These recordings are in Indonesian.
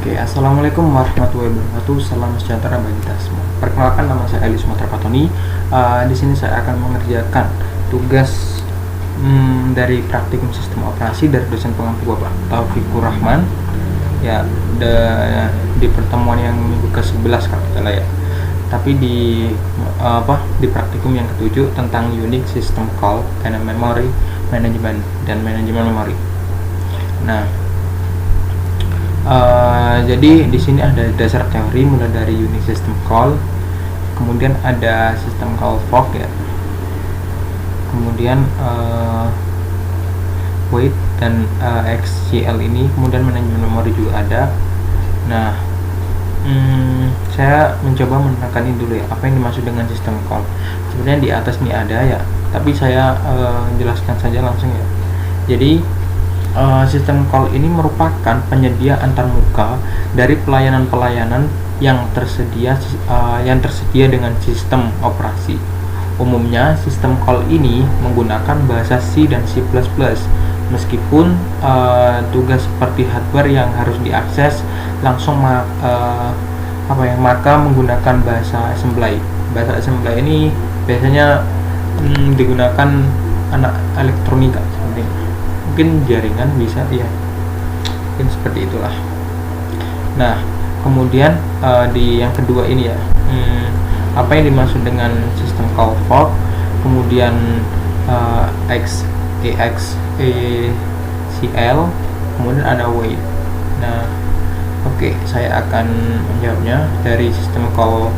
Oke, assalamualaikum warahmatullahi wabarakatuh. Salam sejahtera bagi kita semua. Perkenalkan, nama saya Ali Sumatera Patoni. Di sini saya akan mengerjakan tugas dari praktikum sistem operasi dari dosen pengampu Bapak Taufikur Rahman. Ya, di pertemuan yang minggu ke-11 kalau tidak salah ya. Tapi di praktikum yang ke-7 tentang Unix System Call and Memory Management dan manajemen memori. Nah, jadi di sini ada dasar teori mulai dari Unix System Call, kemudian ada System Call Fork ya, kemudian wait dan XCL ini, kemudian manajemen memori juga ada. Nah, saya mencoba menerangkan ini dulu ya, apa yang dimaksud dengan System Call. Sebenarnya di atas ini ada ya, tapi saya jelaskan saja langsung ya. Jadi sistem call ini merupakan penyedia antarmuka dari pelayanan-pelayanan yang tersedia dengan sistem operasi. Umumnya sistem call ini menggunakan bahasa C dan C++. Meskipun tugas seperti hardware yang harus diakses langsung maka menggunakan bahasa assembly. Bahasa assembly ini biasanya digunakan anak elektronika seperti ini. Mungkin jaringan bisa ya, mungkin seperti itulah. Nah, kemudian di yang kedua ini ya, apa yang dimaksud dengan sistem call fork, kemudian XCL, kemudian ada wait. Nah, oke, saya akan menjawabnya dari sistem call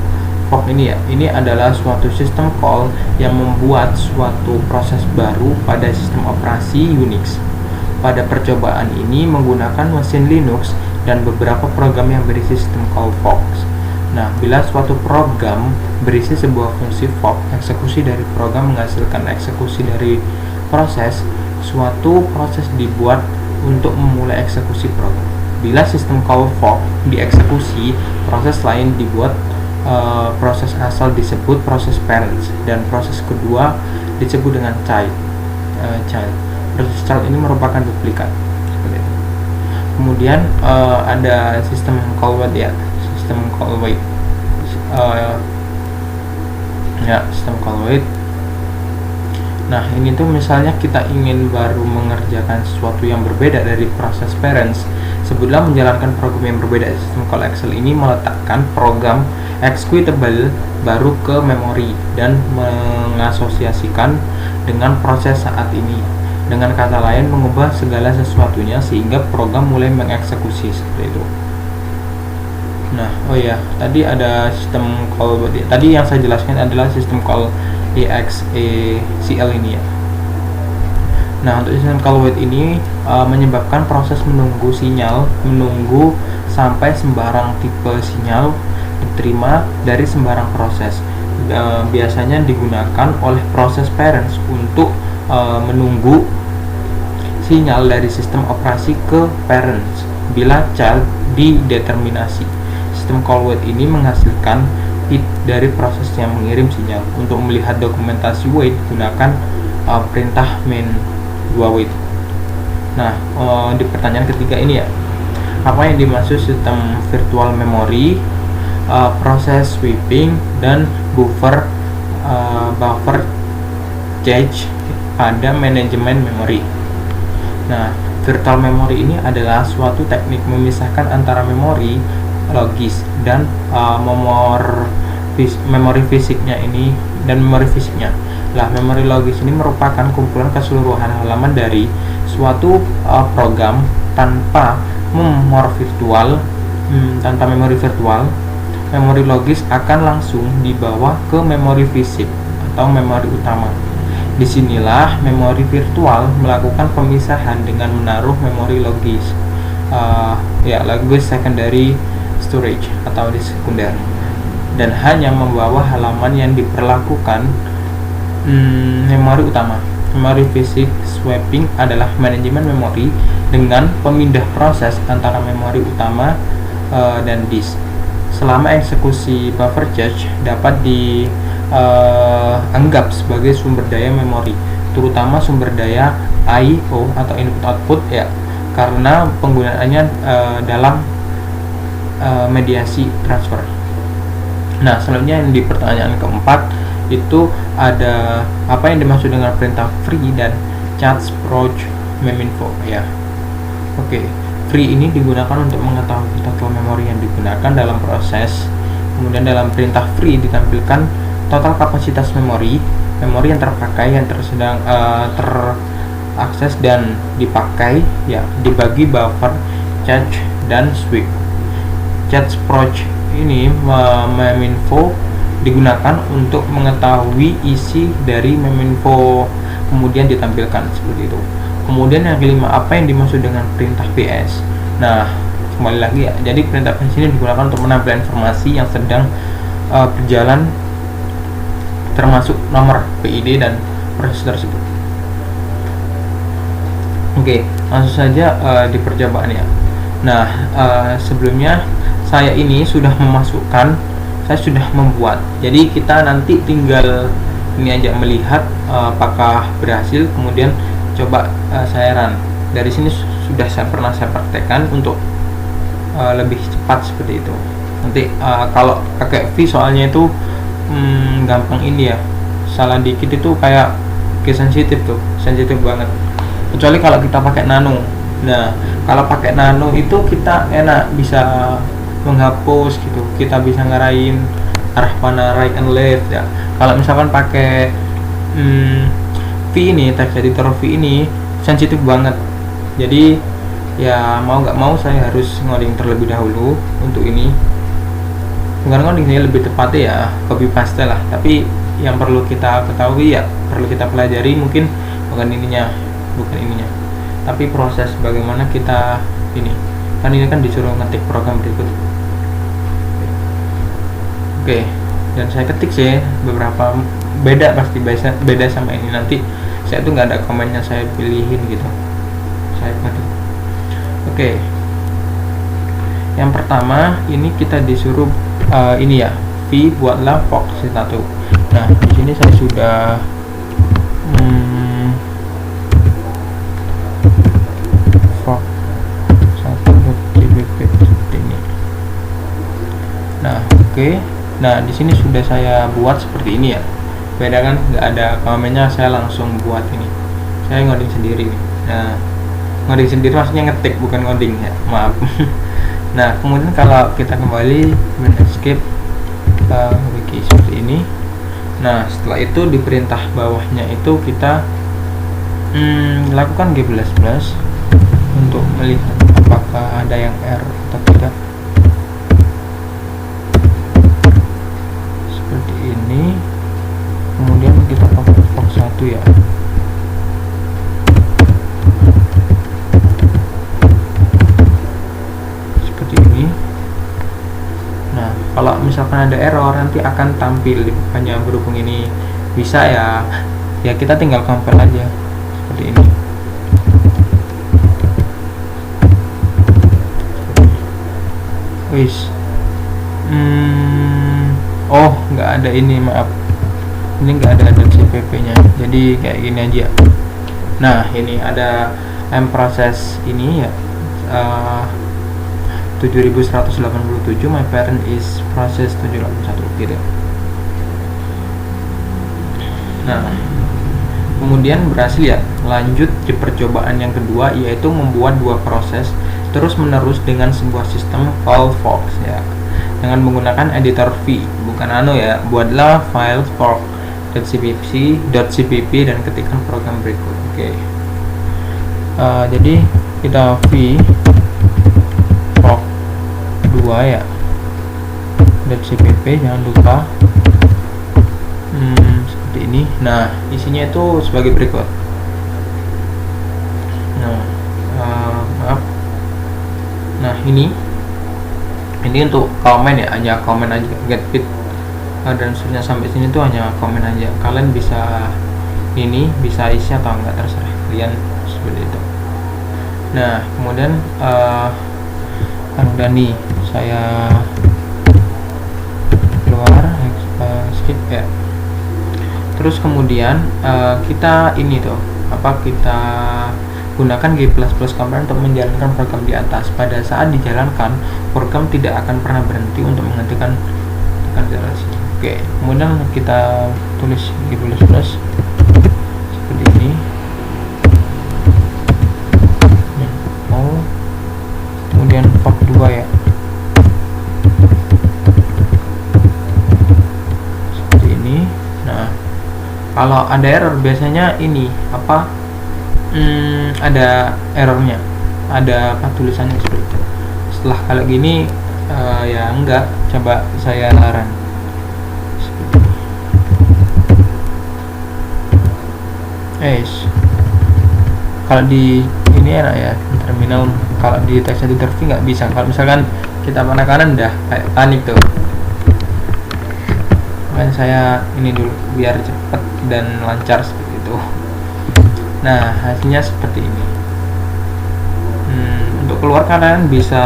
fork ini ya. Ini adalah suatu sistem call yang membuat suatu proses baru pada sistem operasi Unix. Pada percobaan ini menggunakan mesin Linux dan beberapa program yang berisi sistem call forks. Nah, bila suatu program berisi sebuah fungsi fork, eksekusi dari program menghasilkan eksekusi dari proses, suatu proses dibuat untuk memulai eksekusi program. Bila sistem call fork dieksekusi, proses lain dibuat. Proses asal disebut proses parents dan proses kedua disebut dengan child. Proses child ini merupakan duplikat. Kemudian ada sistem call wait ya, sistem call wait. Sistem call wait. Nah, ini tuh misalnya kita ingin baru mengerjakan sesuatu yang berbeda dari proses parents. Sebelum menjalankan program yang berbeda, sistem call Excel ini meletakkan program executable baru ke memori dan mengasosiasikan dengan proses saat ini. Dengan kata lain, mengubah segala sesuatunya sehingga program mulai mengeksekusi seperti itu. Nah, tadi ada sistem call. Tadi yang saya jelaskan adalah sistem call EXECL ini ya. Nah, untuk sistem call wait ini menyebabkan proses menunggu sampai sembarang tipe sinyal diterima dari sembarang proses. Biasanya digunakan oleh proses parents untuk menunggu sinyal dari sistem operasi ke parents bila child dideterminasi. Sistem call wait ini menghasilkan hit dari proses yang mengirim sinyal. Untuk melihat dokumentasi wait, gunakan perintah main 2 wait. Nah, di pertanyaan ketiga ini ya, apa yang dimaksud sistem virtual memory, proses sweeping dan buffer cache pada manajemen memori. Nah, virtual memory ini adalah suatu teknik memisahkan antara memori logis dan memori fisiknya ini dan memori fisiknya. Lah, memori logis ini merupakan kumpulan keseluruhan halaman dari suatu program tanpa memori virtual. Memori logis akan langsung dibawa ke memori fisik atau memori utama. Disinilah memori virtual melakukan pemisahan dengan menaruh memori logis, logis secondary storage atau di sekunder, dan hanya membawa halaman yang diperlakukan memori utama. Memori fisik swapping adalah manajemen memori dengan pemindah proses antara memori utama dan disk. Selama eksekusi buffer cache dapat dianggap sebagai sumber daya memori, terutama sumber daya I/O atau input output ya, karena penggunaannya dalam mediasi transfer. Nah, selanjutnya yang di pertanyaan keempat itu ada apa yang dimaksud dengan perintah free dan charge approach meminfo ya. Oke, free ini digunakan untuk mengetahui total memori yang digunakan dalam proses. Kemudian dalam perintah free ditampilkan total kapasitas memori yang terpakai, yang terakses dan dipakai ya, dibagi buffer, cache dan sweep. Charge approach ini meminfo digunakan untuk mengetahui isi dari meminfo kemudian ditampilkan seperti itu. Kemudian yang kelima, apa yang dimaksud dengan perintah PS? Nah, kembali lagi ya, jadi perintah PS ini digunakan untuk menampilkan informasi yang sedang berjalan, termasuk nomor PID dan proses tersebut. Oke, langsung saja di percobaan ya. Nah, sebelumnya saya ini sudah membuat. Jadi kita nanti tinggal ini aja melihat apakah berhasil, kemudian coba saya run. Dari sini sudah saya praktekkan untuk lebih cepat seperti itu. Nanti kalau pakai V soalnya itu gampang ini ya, salah dikit itu kayak sensitif banget. Kecuali kalau kita pakai nano. Nah, kalau pakai nano itu kita enak bisa menghapus gitu, kita bisa ngarahin arah mana, right and left ya. Kalau misalkan pakai V ini, text editor V ini sensitif banget, jadi ya mau nggak mau saya harus ngoding terlebih dahulu untuk ini. Bukan ngoding ini lebih tepatnya ya copy paste lah, tapi yang perlu kita ketahui ya, perlu kita pelajari mungkin bukan ininya, tapi proses bagaimana kita ini kan disuruh ngetik program berikut. Oke, dan saya ketik sih beberapa, pasti beda sama ini. Nanti saya tuh nggak ada komennya, saya pilihin gitu, saya ketik. Oke, yang pertama ini kita disuruh ini ya, V buatlah Fox 1. Nah, di sini saya sudah Fox 1.cpp seperti ini. Nah, oke. Nah, di sini sudah saya buat seperti ini ya. Beda kan, nggak ada komennya, saya langsung buat ini. Saya ngoding sendiri nih. Nah, ngoding sendiri maksudnya ngetik, bukan ngoding ya, maaf. Nah, kemudian kalau kita kembali escape wiki seperti ini. Nah, setelah itu di perintah bawahnya itu kita lakukan G++ untuk melihat apakah ada yang error atau tidak. Seperti ini. Kemudian kita pakai Fox 1 ya. Seperti ini. Nah, kalau misalkan ada error nanti akan tampil, hanya berhubung ini bisa ya kita tinggal compile aja seperti ini. Wis. Oh, nggak ada ini, maaf. Ini nggak ada .cpp nya, jadi kayak gini aja. Nah, ini ada proses ini ya, 7187, my parent is process 781 gitu. Nah, kemudian berhasil ya. Lanjut di percobaan yang kedua, yaitu membuat dua proses terus menerus dengan sebuah sistem call Fox ya, dengan menggunakan editor V, bukan nano ya. Buatlah file fork.cpp dan ketikkan program berikut. Oke. Jadi kita V fork 2 ya, .cpp jangan lupa. Seperti ini. Nah, isinya itu sebagai berikut. Nah, maaf. Nah, ini untuk komen ya, hanya komen aja, get fit dan seterusnya sampai sini tuh hanya komen aja. Kalian bisa isi atau enggak, terserah kalian seperti itu. Nah, kemudian kan udah nih, saya keluar skip ya. Terus kemudian kita ini tuh kita Gunakan G++ Compiler untuk menjalankan program di atas. Pada saat dijalankan, program tidak akan pernah berhenti untuk menghentikan akselerasi. Oke, kemudian kita tulis G++ seperti ini. Kemudian fork 2 ya, seperti ini. Nah, kalau ada error biasanya ini apa, ada errornya, ada apa tulisannya seperti itu. Setelah kalau gini ya enggak, coba saya larang seperti ini. Kalau di ini enak ya, terminal. Kalau di text editor V nggak bisa. Kalau misalkan kita panah kanan udah kayak panik tuh. Makanya saya ini dulu biar cepat dan lancar seperti itu. Nah, hasilnya seperti ini. Untuk keluar kalian bisa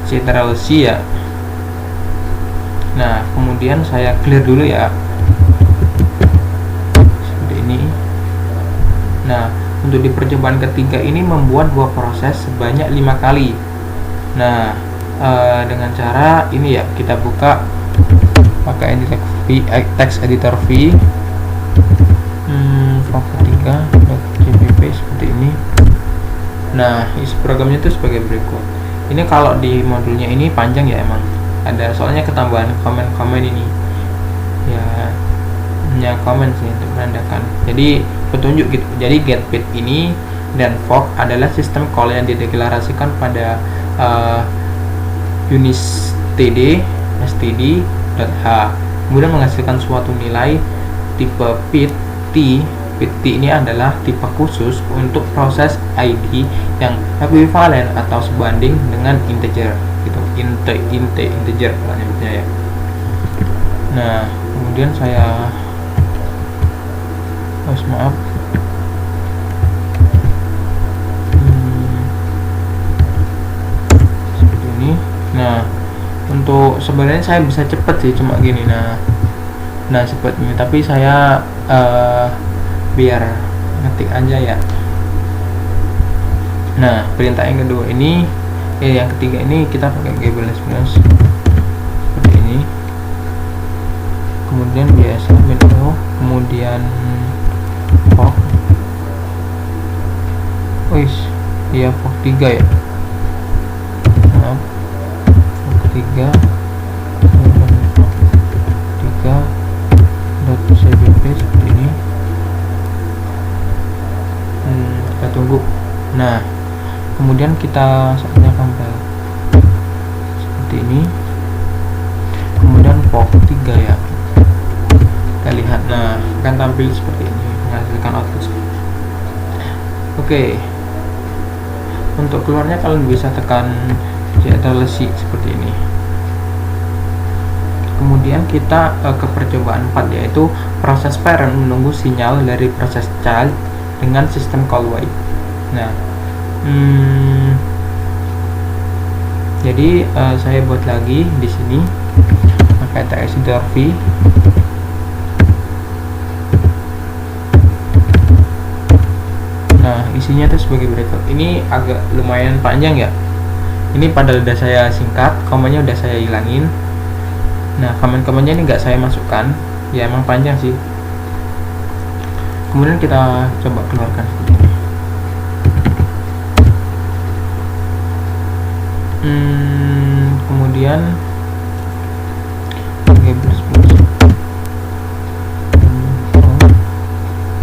Ctrl+C ya. Nah, kemudian saya clear dulu ya, seperti ini. Nah, untuk di percobaan ketiga ini membuat dua proses sebanyak 5 kali. Nah, dengan cara ini ya, kita buka pakai text editor V, fork ketiga .cpp seperti ini. Nah, isi programnya itu sebagai berikut. Ini kalau di modulnya ini panjang ya, emang ada soalnya ketambahan komen-komen ini ya, hanya komen sih untuk menandakan. Jadi petunjuk gitu. Jadi getPit ini dan fork adalah sistem call yang dideklarasikan pada unistd std.h, kemudian menghasilkan suatu nilai tipe pit t. Pit t ini adalah tipe khusus untuk proses id yang ekuivalen atau sebanding dengan integer gitu, integer kalau nyebutnya ya. Nah, kemudian saya maaf seperti ini. Nah, untuk sebenarnya saya bisa cepet sih, cuma gini. Nah seperti ini, tapi saya biar ngetik aja ya. Nah, perintah yang kedua ini yang ketiga ini kita pakai G++ seperti ini. Kemudian biasa menu, kemudian fork. Iya fork 3 ya. Maaf, fork ketiga, .cpp seperti ini. Kita tunggu. Nah, kemudian kita saatnya compile seperti ini. Kemudian fork 3 ya, kita lihat. Nah, akan tampil seperti ini, menghasilkan output. Oke. Untuk keluarnya kalian bisa tekan Ctrl+C seperti ini. Kemudian kita ke percobaan 4, yaitu proses parent menunggu sinyal dari proses child dengan sistem call wait. Nah, jadi saya buat lagi di sini pakai text editor V. Nah, isinya itu sebagai berikut. Ini agak lumayan panjang ya. Ini padahal udah saya singkat, komennya udah saya hilangin. Nah, komen-komennya ini nggak saya masukkan. Ya emang panjang sih. Kemudian kita coba keluarkan seperti ini. Kemudian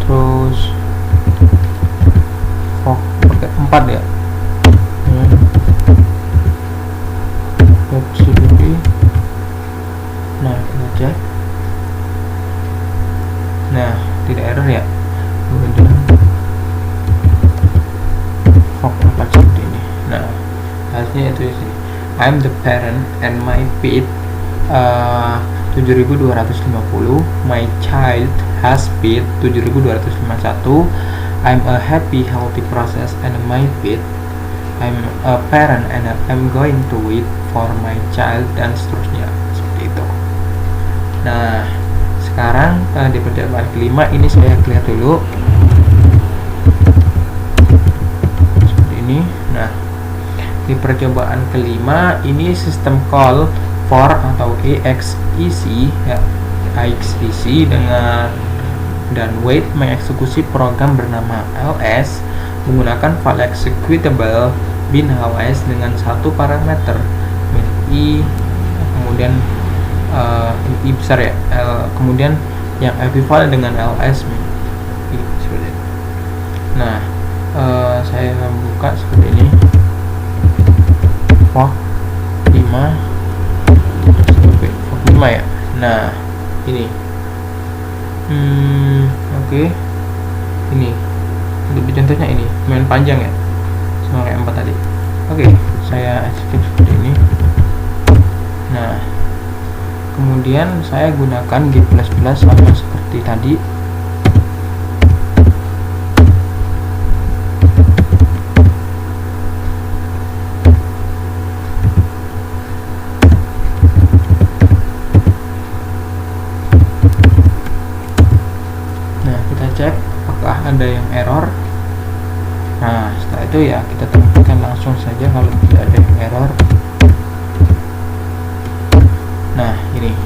terus pakai 4 ya. .cpp. Nah, kita cek. Nah, tidak error ya. Kemudian fork 4 seperti ini. Nah, hasilnya itu sih. I'm the parent and my pit 7250. My child has pit 7251. I'm a happy healthy process and my pit. I'm a parent and I'm going to wait for my child, dan seterusnya seperti itu. Nah, sekarang di percobaan kelima ini saya clear dulu. ini. Nah, di percobaan kelima ini sistem call for atau exec ya, exec dengan dan wait mengeksekusi program bernama ls menggunakan file executable bin ls dengan satu parameter min i, kemudian i besar ya, kemudian yang ekivalen dengan ls min i seperti itu. Nah, saya buka seperti ini, fork 5 ya. Nah, ini oke. Ini untuk contohnya ini main panjang ya, sama kayak 4 tadi. Oke, saya skip seperti ini. Nah, kemudian saya gunakan G++ sama seperti tadi. Cek apakah ada yang error. Nah, setelah itu ya kita temukan langsung saja kalau tidak ada yang error. Nah, ini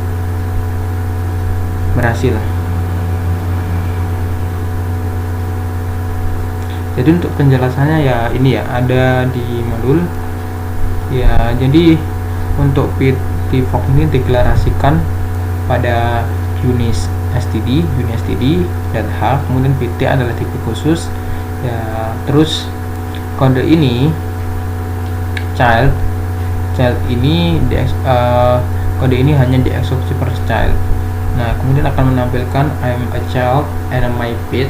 berhasil. Jadi untuk penjelasannya ya ini ya ada di modul ya. Jadi untuk PT fork ini deklarasikan pada Unis std dan H, kemudian PT adalah tipe khusus ya. Terus kode ini child ini kode ini hanya dieksekusi per child. Nah, kemudian akan menampilkan I'm a child and my pit,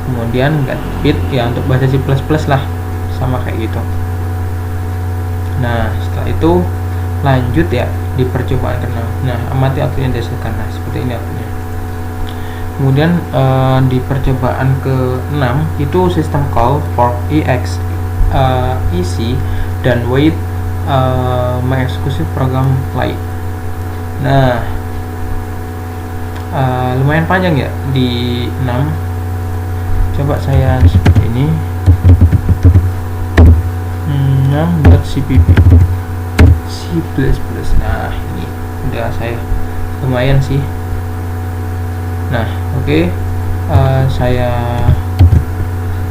kemudian get pit ya untuk bahasa C++ lah, sama kayak gitu. Nah, setelah itu lanjut ya di percobaan ke-6. Nah, amati output yang dihasilkan. Nah, seperti ini outputnya. Kemudian di percobaan ke-6 itu sistem call for exec dan wait mengeksekusi program play. Nah, lumayan panjang ya di 6. Coba saya seperti ini 6.cpp C++. Nah, ini udah saya lumayan sih. Nah, oke. Saya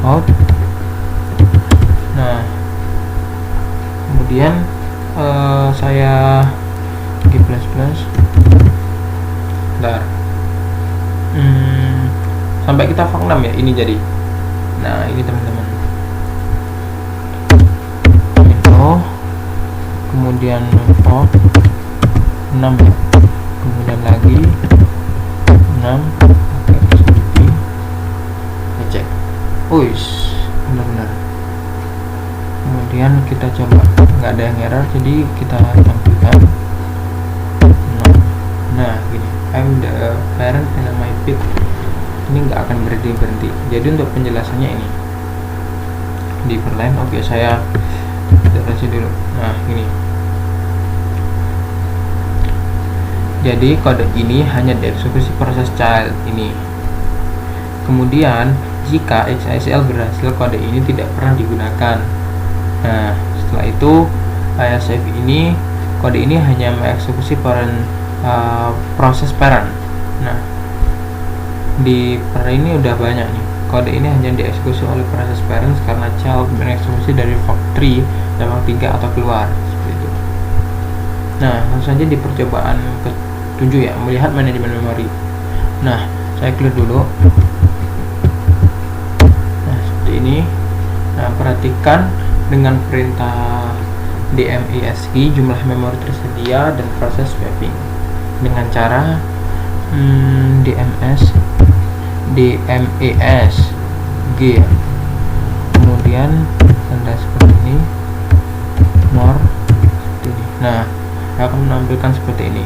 out. Nah, kemudian saya G++. Bentar. Sampai kita fork 6 ya ini jadi. Nah, ini teman-teman. Info, kemudian fork 6 ya. Kemudian lagi 6. Oke, sedikit cek. Benar-benar. Kemudian kita coba, nggak ada yang error, jadi kita tampilkan 6. Nah, gini, I'm the parent and my pit. Ini nggak akan berhenti. Jadi untuk penjelasannya ini di perline. Oke, saya iterasi dulu. Nah, ini. Jadi kode ini hanya dieksekusi proses child ini. Kemudian jika XASL berhasil, kode ini tidak pernah digunakan. Nah, setelah itu save ini, kode ini hanya mengeksekusi proses parent. Nah, di ini udah banyak nih. Kode ini hanya dieksekusi oleh proses parent karena child mengeksekusi dari fork 3 dan fork 3 atau keluar seperti itu. Nah, langsung saja di percobaan ke-7 ya, melihat manajemen memori. Nah, saya clear dulu. Nah, seperti ini. Nah, perhatikan dengan perintah dmesg jumlah memori tersedia dan proses swapping dengan cara dmes g, kemudian tanda seperti ini more seperti ini. Nah, akan menampilkan seperti ini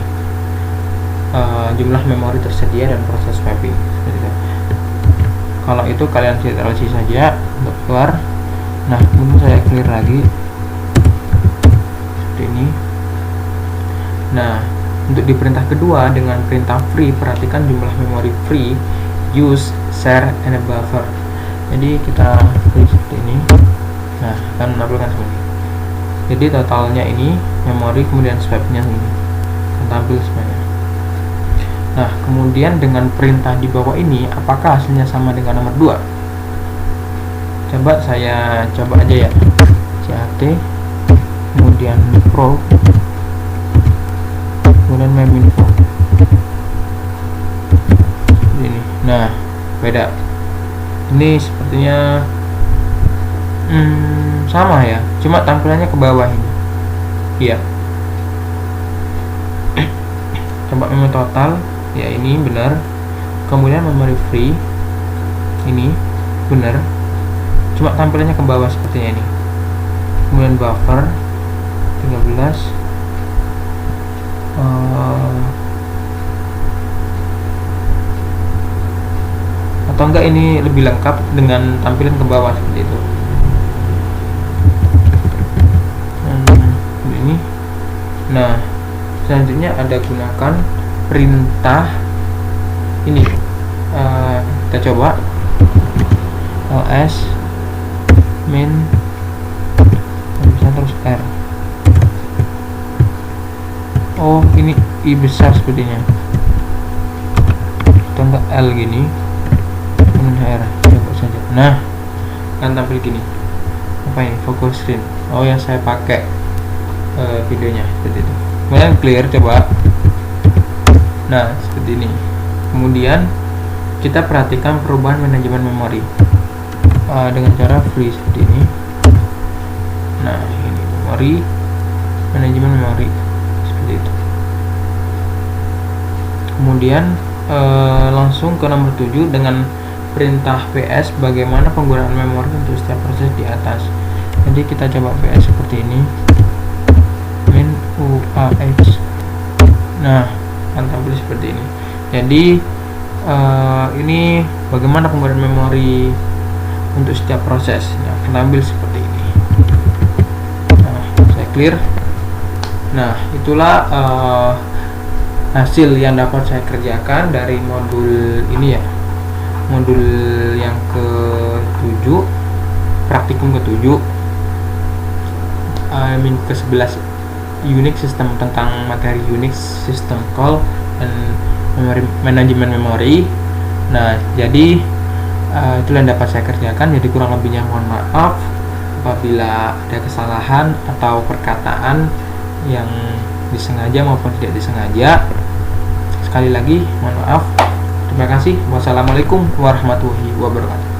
jumlah memori tersedia dan proses swapping seperti itu. Kalau itu kalian filtrasi saja untuk keluar. Nah, kemudian saya clear lagi seperti ini. Nah, untuk di perintah kedua dengan perintah free, perhatikan jumlah memori free, use, share, and buffer. Jadi kita klik seperti ini. Nah, akan menampilkan seperti ini. Jadi totalnya ini memori, kemudian swap-nya ini akan tampil semuanya. Nah, kemudian dengan perintah di bawah ini, apakah hasilnya sama dengan nomor 2? Coba saya coba aja ya. cat, kemudian pro, kemudian meminfo. Ini. Nah, beda. Ini sepertinya sama ya, cuma tampilannya ke bawah ini. Iya. Coba memori total, ya ini benar. Kemudian memory free, ini benar. Cuma tampilannya ke bawah sepertinya ini. Kemudian buffer 13. Atau enggak ini lebih lengkap dengan tampilan ke bawah seperti itu. Ini. Nah, selanjutnya ada gunakan perintah ini. Kita coba ls min bisa terus r. Oh, ini i besar sepertinya, atau enggak l gini, kemudian r. Coba saja. Nah, akan tampil gini. Apa ini? Focus screen. Oh ya, saya pakai videonya seperti itu. Kemudian clear, coba. Nah, seperti ini. Kemudian kita perhatikan perubahan manajemen memori dengan cara free seperti ini. Nah, ini memori, manajemen memori seperti itu. Kemudian langsung ke nomor 7 dengan perintah ps, bagaimana penggunaan memori untuk setiap proses di atas. Jadi kita coba ps seperti ini, min uah. Nah, akan tampil seperti ini. Jadi ini bagaimana penggunaan memori untuk setiap proses. Nah, akan tampil seperti ini. Nah, saya clear. Nah, itulah hasil yang dapat saya kerjakan dari modul ini ya, modul yang ke-7, praktikum ke-7, ke-11 Unix System, tentang materi Unix System Call dan manajemen memori. Nah, jadi itulah yang dapat saya kerjakan. Jadi kurang lebihnya mohon maaf apabila ada kesalahan atau perkataan yang disengaja maupun tidak disengaja. Sekali lagi mohon maaf. Terima kasih. Wassalamualaikum warahmatullahi wabarakatuh.